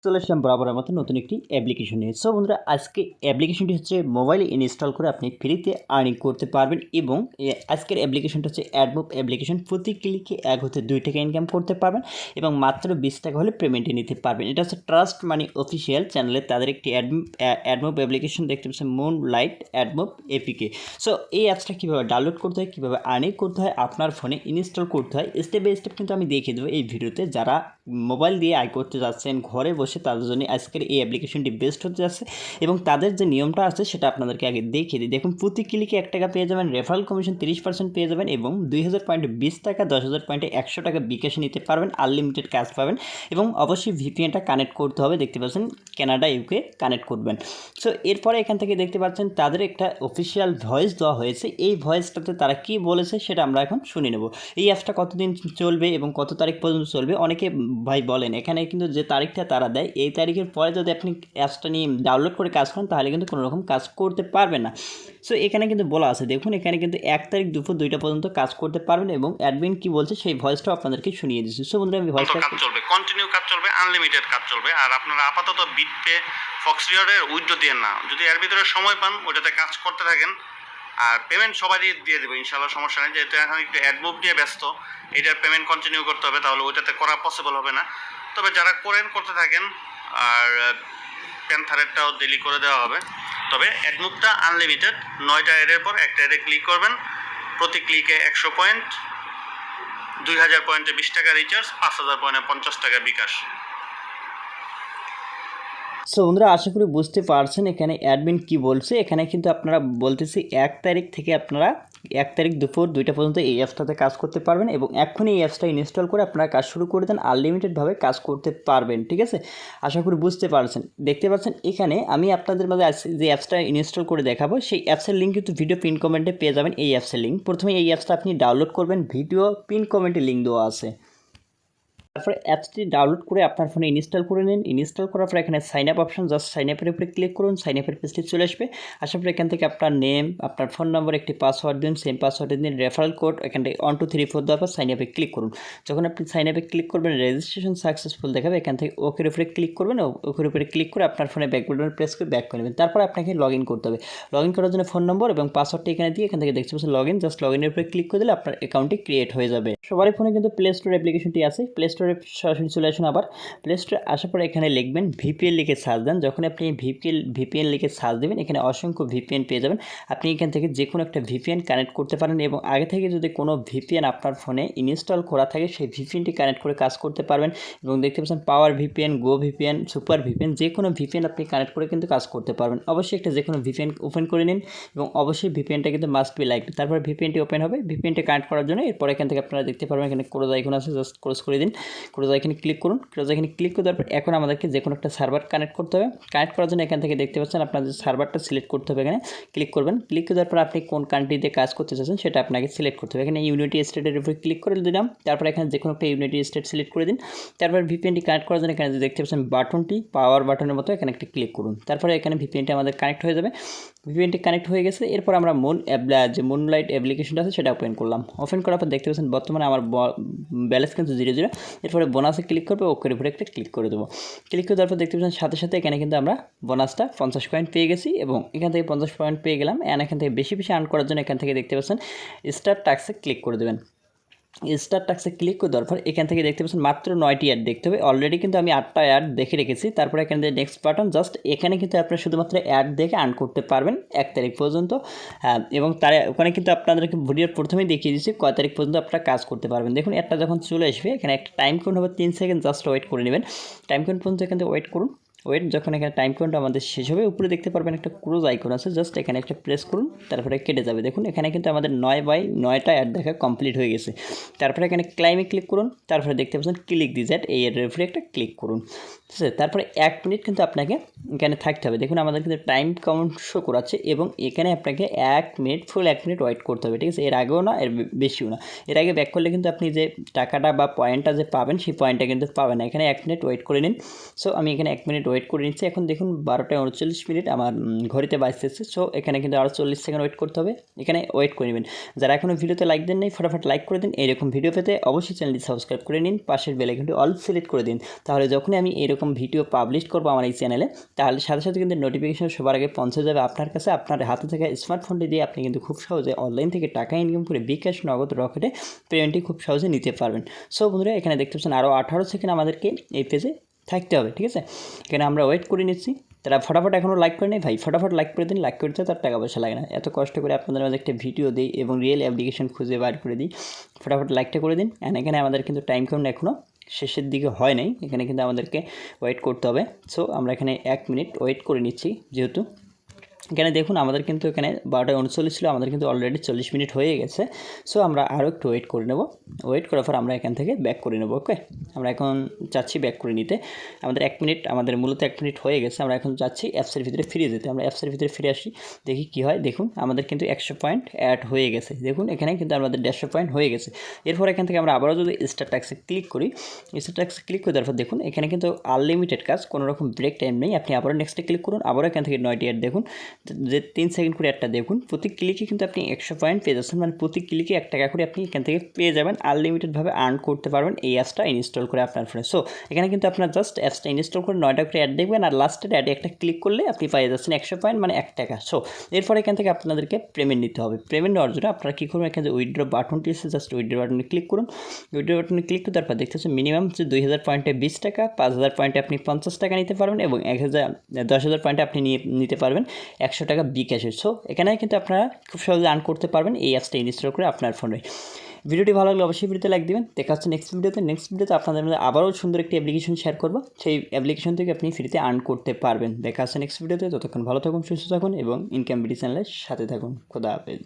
চলে আসলাম বরাবরের মতো নতুন একটি অ্যাপ্লিকেশন নিয়ে। সো বন্ধুরা, আজকে অ্যাপ্লিকেশনটি হচ্ছে মোবাইলে ইনস্টল করে আপনি ফ্রিতে আর্নিং করতে পারবেন এবং আজকের অ্যাপ্লিকেশনটা হচ্ছে অ্যাডমোব অ্যাপ্লিকেশন। প্রতি ক্লিকে 1 হতে 2 টাকা ইনকাম করতে পারবেন এবং মাত্র 20 টাকা হলে পেমেন্টে নিতে পারবেন। এটা হচ্ছে ট্রাস্ট মানি অফিসিয়াল চ্যানেলে তাদের একটি অ্যাডমোব অ্যাপ্লিকেশন দেখতে পাচ্ছেন, মুন লাইট অ্যাডমোব এপিকে। সো এই অ্যাপসটা কীভাবে ডাউনলোড করতে হয়, কীভাবে আর্নিং করতে হয়, আপনার ফোনে ইনস্টল করতে হয়, স্টেপ বাই স্টেপ কিন্তু আমি দেখিয়ে দেবো এই ভিডিওতে। যারা মোবাইল দিয়ে আয় করতে যাচ্ছেন ঘরে বসে, তাদের জন্য আজকের এই অ্যাপ্লিকেশনটি বেস্ট হতে যাচ্ছে এবং তাদের যে নিয়মটা আছে সেটা আপনাদেরকে আগে দেখিয়ে দিই। দেখুন, প্রতি ক্লিকে 1 টাকা পেয়ে যাবেন, রেফারেল কমিশন 30% পেয়ে যাবেন এবং 2000 পয়েন্টে 20 টাকা, 10,000 পয়েন্টে 100 টাকা বিকাশে নিতে পারবেন। আনলিমিটেড কাজ পাবেন এবং অবশ্যই ভিপিএনটা কানেক্ট করতে হবে। দেখতে পাচ্ছেন কানাডা ইউকে কানেক্ট করবেন। সো এরপরে এখান থেকে দেখতে পাচ্ছেন তাদের একটা অফিসিয়াল ভয়েস দেওয়া হয়েছে। এই ভয়েসটাতে তারা কি বলেছে সেটা আমরা এখন শুনে নেব। এই অ্যাপসটা কতদিন চলবে এবং কত তারিখ পর্যন্ত চলবে, অনেকে ভাই বলেন। এখানে কিন্তু যে তারিখটা তারা দেয়, এই তারিখের পরে যদি আপনি অ্যাপসটা নিয়ে ডাউনলোড করে কাজ করেন তাহলে কিন্তু কোনো রকম কাজ করতে পারবেন না। সো এখানে কিন্তু বলা আছে, দেখুন এখানে কিন্তু 1 তারিখ দুপুর 2টা পর্যন্ত কাজ করতে পারবেন এবং অ্যাডমিন কি বলছে সেই ভয়েসটাও আপনাদেরকে শুনিয়ে দিচ্ছি। সো বন্ধুরা, আমি ভয়েসটা কাজ চলবে, কন্টিনিউ কাজ চলবে, আনলিমিটেড কাজ চলবে। আর আপনারা আপাতত বিটপে ফক্সরিয়ডের উইথড্র দিয়ে না, যদি এর ভিতরে সময় পান ওটাতে কাজ করতে থাকেন আর পেমেন্ট সবাই দিয়ে দেবো ইনশাআল্লাহ, সমস্যা নেই। যেহেতু এখন একটু অ্যাডমুভ নিয়ে ব্যস্ত, এটার পেমেন্ট কন্টিনিউ করতে হবে, তাহলে ওইটাতে করা পসিবল হবে না। তবে যারা করতে থাকেন আর প্যান্থারেরটাও ডেলি করে দেওয়া হবে। তবে অ্যাডমুভটা আনলিমিটেড, 9টা অ্যাডের পর একটা অ্যাডে ক্লিক করবেন, প্রতি ক্লিকে 100 পয়েন্ট, 2000 পয়েন্টে 20 টাকা রিচার্জ, 5000 পয়েন্টে 50 টাকা বিকাশ। সো বন্ধুরা, আশা করি বুঝতে পারছেন এখানে অ্যাডমিন কি বলছে। এখানে কিন্তু আপনারা বলতেছি 1 তারিখ থেকে আপনারা 1 তারিখ দুপুর 2টা পর্যন্ত এই অ্যাপসটাতে কাজ করতে পারবেন এবং এখনই এই অ্যাপসটা ইনস্টল করে আপনারা কাজ শুরু করে দেন, আনলিমিটেডভাবে কাজ করতে পারবেন। ঠিক আছে, আশা করি বুঝতে পারছেন। দেখতে পাচ্ছেন এখানে আমি আপনাদের মাঝে যে অ্যাপসটা ইনস্টল করে দেখাবো, সেই অ্যাপসের লিঙ্ক কিন্তু ভিডিও পিন কমেন্টে পেয়ে যাবেন। এই অ্যাপসের লিঙ্ক, প্রথমে এই অ্যাপসটা আপনি ডাউনলোড করবেন, ভিডিও পিন কমেন্টে লিঙ্ক দেওয়া আছে। তারপরে অ্যাপসটি ডাউনলোড করে আপনার ফোনে ইনস্টল করে নিন। ইনস্টল করার পর এখানে sign up option, just sign আপের উপরে ক্লিক করুন। সাইন আপের পেজটি চলে আসবে। আসার পর এখান থেকে আপনার নেম, আপনার ফোন নম্বর, একটি পাসওয়ার্ড দিন, সেম পাসওয়ার্ড দিন, রেফারেল কোড এখান থেকে 1 2 3 4 দেওয়ার পর সাইন আপে ক্লিক করুন। যখন আপনি সাইন আপে ক্লিক করবেন, রেজিস্ট্রেশন সাকসেসফুল দেখাবে। এখান থেকে ওকের উপরে ক্লিক করবেন। ওকের উপরে ক্লিক করে আপনার ফোনে ব্যাক বাটন প্রেস করে ব্যাক করে নেবেন। তারপর আপনাকে লগ ইন করতে হবে। লগ ইন করার জন্য ফোন নম্বর এবং পাসওয়ার্ডটি এখানে দিয়ে এখান থেকে দেখতে পাচ্ছেন লগ ইন, জাস্ট লগ ইনের উপরে ক্লিক করে দিলে আপনার অ্যাকাউন্টটি ক্রিয়েট হয়ে যাবে। সবারই ফোনে কিন্তু প্লে স্টোর অ্যাপ্লিকেশনটি আছে। প্লে স্টোরে সরাসরি চলে আসুন। আবার প্লে স্টোরে আসার পরে এখানে লিখবেন ভিপিএন লিখে সার্চ দেন। যখন আপনি ভিপিএন লিখে সার্চ দেবেন, এখানে অসংখ্য ভিপিএন পেয়ে যাবেন। আপনি এখান থেকে যে কোনো একটা ভিপিএন কানেক্ট করতে পারেন এবং আগে থেকে যদি কোনো ভিপিএন আপনার ফোনে ইনস্টল করা থাকে, সেই ভিপিএনটি কানেক্ট করে কাজ করতে পারবেন। এবং দেখতে পাচ্ছেন পাওয়ার ভিপিএন, গো ভিপিএন, সুপার ভিপিএন, যে কোনো ভিপিএন আপনি কানেক্ট করে কিন্তু কাজ করতে পারবেন। অবশ্যই একটা যে কোনো ভিপিএন ওপেন করে নিন এবং অবশ্যই ভিপিএনটা কিন্তু মাস্ট বি লাইক। তারপরে ভিপিএনটি ওপেন হবে। ভিপিএনটি কানেক্ট করার জন্য এরপর এখান থেকে আপনারা দেখতে পারবেন এখানে ক্রোজ আইকন আছে, জাস্ট ক্রোজ করে দিন। ক্রোজ আইকনে ক্লিক করুন। ক্রোজ আইকনে ক্লিক করে দেওয়ার পর এখন আমাদেরকে যে কোনো একটা সার্ভার কানেক্ট করতে হবে। কানেক্ট করার জন্য এখান থেকে দেখতে পাচ্ছেন আপনাদের সার্ভারটা সিলেক্ট করতে হবে। এখানে ক্লিক করবেন। ক্লিক করে দেওয়ার পর আপনি কোন কান্ট্রিতে কাজ করতে চাচ্ছেন সেটা আপনাকে সিলেক্ট করতে হবে। এখানে ইউনাইটেড স্টেটের উপরে ক্লিক করে দিলাম। তারপর এখানে যে কোনো একটা ইউনাইটেড স্টেট সিলেক্ট করে দিন। তারপর ভিপিএনটি কানেক্ট করার জন্য এখানে দেখতে পাচ্ছেন বাটনটি পাওয়ার বাটনের মতো, এখানে একটি ক্লিক করুন। তারপরে এখানে ভিপিএনটি আমাদের কানেক্ট হয়ে যাবে। ভিপিএনটি কানেক্ট হয়ে গেছে। এরপর আমরা যে মুন লাইট অ্যাপ্লিকেশনটা আছে সেটা ওপেন করলাম। ওপেন করার পর দেখতে পাচ্ছেন বর্তমানে আমার ব্যালেন্স কিন্তু 0 এরপরে বোনাসে ক্লিক করবে, ওকের উপরে একটা ক্লিক করে দেবো। ক্লিক করে দেওয়ার পর দেখতে পাচ্ছেন সাথে সাথে এখানে কিন্তু আমরা বোনাসটা 50 পয়েন্ট পেয়ে গেছি এবং এখান থেকে 50 পয়েন্ট পেয়ে গেলাম। এখান থেকে বেশি আর্ন করার জন্য এখান থেকে দেখতে পাচ্ছেন স্টার্ট টাস্কে ক্লিক করে দেবেন। স্টার টাক্সে ক্লিক করে দেওয়ার পর এখান থেকে দেখতে পাচ্ছেন মাত্র 9টি অ্যাড দেখতে হবে। অলরেডি কিন্তু আমি 8টা অ্যাড দেখে রেখেছি। তারপরে এখানে নেক্সট বাটন, জাস্ট এখানে কিন্তু আপনারা শুধুমাত্র অ্যাড দেখে আর্ন করতে পারবেন 1 তারিখ পর্যন্ত। এবং তার ওখানে কিন্তু আপনাদেরকে ভিডিওর প্রথমেই দেখিয়ে দিচ্ছি কয় তারিখ পর্যন্ত আপনারা কাজ করতে পারবেন। দেখুন একটা যখন চলে আসবে, এখানে একটা টাইম কাউন্ট হবে 3 সেকেন্ড, জাস্ট ওয়েট করে নেবেন। টাইম কাউন্ট পর্যন্ত এখান থেকে ওয়েট করুন। যখন এখানে টাইম কাউন্ট আমাদের শেষ হবে, উপরে দেখতে পারবেন একটা ক্রোজ আইকন আছে, জাস্ট এখানে একটা প্রেস করুন, তারপরে কেটে যাবে। দেখুন এখানে কিন্তু আমাদের 9/9টা অ্যাড দেখা কমপ্লিট হয়ে গেছে। তারপরে এখানে ক্লাইমে ক্লিক করুন। তারপরে দেখতে পাচ্ছেন ক্লিক দিস অ্যাড, এই অ্যাডের উপরে একটা ক্লিক করুন। ঠিক আছে, তারপরে 1 মিনিট কিন্তু আপনাকে এখানে থাকতে হবে। দেখুন আমাদের কিন্তু টাইম কাউন্ট শো করাচ্ছে এবং এখানে আপনাকে 1 মিনিট ফুল 1 মিনিট ওয়েট করতে হবে। ঠিক আছে, এর আগেও না এর বেশিও না। এর আগে ব্যাক করলে কিন্তু আপনি যে টাকাটা বা পয়েন্টটা যে পাবেন সেই পয়েন্টটা কিন্তু পাবেন না। এখানে 1 মিনিট ওয়েট করে নিন। সো আমি এখানে 1 মিনিট ওয়েট করে নিচ্ছি। এখন দেখুন 12:39 আমার ঘড়িতে বাজতেছে। সো এখানে কিন্তু আরও 40 সেকেন্ড ওয়েট করতে হবে, এখানে ওয়েট করে নেবেন। যারা এখনও ভিডিওতে লাইক দেন নাই ফটাফট লাইক করে দিন। এরকম ভিডিও পেতে অবশ্যই চ্যানেলটি সাবস্ক্রাইব করে নিন, পাশের বেল আইকনটি অল সিলেক্ট করে দিন। তাহলে যখনই আমি এরকম ভিডিও পাবলিশ করবো আমার এই চ্যানেলে, তাহলে সাথে সাথে কিন্তু নোটিফিকেশন সবার আগে পৌঁছে যাবে আপনার কাছে। আপনার হাতে থাকা স্মার্টফোনটি দিয়ে আপনি কিন্তু খুব সহজে অনলাইন থেকে টাকা ইনকাম করে বিকাশ, নগদ, রকেটে পেমেন্টটি খুব সহজে নিতে পারবেন। সো বন্ধুরা এখানে দেখতে পাচ্ছেন আরও 18 সেকেন্ড আমাদেরকে এই পেজে থাকতে হবে, ঠিক আছে। এখানে আমরা ওয়েট করে নিচ্ছি। তারা ফটাফট এখনও লাইক করে নেই ভাই, ফটাফট লাইক করে দিন। লাইক করতে তার টাকা পয়সা লাগে না, এত কষ্ট করে আপনাদের মাঝে একটা ভিডিও দিই এবং রিয়েল অ্যাপ্লিকেশন খুঁজে বার করে দিই। ফটাফট লাইকটা করে দিন। অ্যান্ড এখানে আমাদের কিন্তু টাইম কাউন্ট এখনও শেষের দিকে হয় নাই, এখানে কিন্তু আমাদেরকে ওয়েট করতে হবে। সো আমরা এখানে 1 মিনিট ওয়েট করে নিচ্ছি। যেহেতু এখানে দেখুন আমাদের কিন্তু এখানে 12:39 ছিল, আমাদের কিন্তু অলরেডি 40 মিনিট হয়ে গেছে। সো আমরা আরও একটু ওয়েট করে নেব। ওয়েট করার পর আমরা এখান থেকে ব্যাক করে নেব। ওকে, আমরা এখন চাচ্ছি ব্যাক করে নিতে। আমাদের 1 মিনিট, আমাদের মূলত 1 মিনিট হয়ে গেছে। আমরা এখন চাচ্ছি অ্যাপসের ভিতরে ফিরে যেতে। আমরা অ্যাপসের ভিতরে ফিরে আসি, দেখি কী হয়। দেখুন আমাদের কিন্তু 100 পয়েন্ট অ্যাড হয়ে গেছে। দেখুন এখানে কিন্তু আমাদের 150 পয়েন্ট হয়ে গেছে। এরপর এখান থেকে আমরা আবারও যদি স্টার ট্যাক্সে ক্লিক করি, স্টার ট্যাক্সে ক্লিক করে তারপর দেখুন এখানে কিন্তু আনলিমিটেড কাজ, কোনো রকম ব্রেক টাইম নেই। আপনি আবারও নেক্সটে ক্লিক করুন, আবারও এখান থেকে 9টি অ্যাড দেখুন, যে 3 সেকেন্ড করে একটা দেখুন। প্রতি ক্লিকে কিন্তু আপনি 100 পয়েন্ট পেয়ে যাচ্ছেন, মানে প্রতি ক্লিকে 1 টাকা করে আপনি এখান থেকে পেয়ে যাবেন। আনলিমিটেডভাবে আর্ন করতে পারবেন এই অ্যাপসটা ইনস্টল করে আপনার ফোনে। সো এখানে কিন্তু আপনার জাস্ট অ্যাপসটা ইনস্টল করে 9টা করে অ্যাড দেখবেন, আর লাস্টের অ্যাডে একটা ক্লিক করলে আপনি পেয়ে যাচ্ছেন 100 পয়েন্ট, মানে 1 টাকা। সো এরপর এখান থেকে আপনাদেরকে পেমেন্ট নিতে হবে। পেমেন্ট নেওয়ার জন্য আপনারা কী করবেন, এখানে যে উইথড্র বাটনটি এসে জাস্ট উইথড্র বাটনে ক্লিক করুন। উইথড্র বাটনে ক্লিক করে তারপর দেখতেছেন মিনিমাম যে 2000 পয়েন্টে 20 টাকা, 5000 পয়েন্টে আপনি 50 টাকা নিতে পারবেন এবং 10,000 পয়েন্টে আপনি নিতে পারবেন 100 টাকা বিকাশে। সো এখানে কিন্তু আপনারা খুব সহজে আর্ন করতে পারবেন এই অ্যাপসটা ইনস্টল করে আপনার ফোনে। ভিডিওটি ভালো লাগলে অবশ্যই ভিডিওতে লাইক দিবেন। দেখা হচ্ছে নেক্সট ভিডিওতে আপনাদের মধ্যে আবারও সুন্দর একটি অ্যাপ্লিকেশন শেয়ার করবো, সেই অ্যাপ্লিকেশন থেকে আপনি ফ্রিতে আর্ন করতে পারবেন। দেখা হচ্ছে নেক্সট ভিডিওতে। ততক্ষণ ভালো থাকুন, সুস্থ থাকুন এবং ইনকাম বিডি চ্যানেলের সাথে থাকুন। খোদা হাফেজ।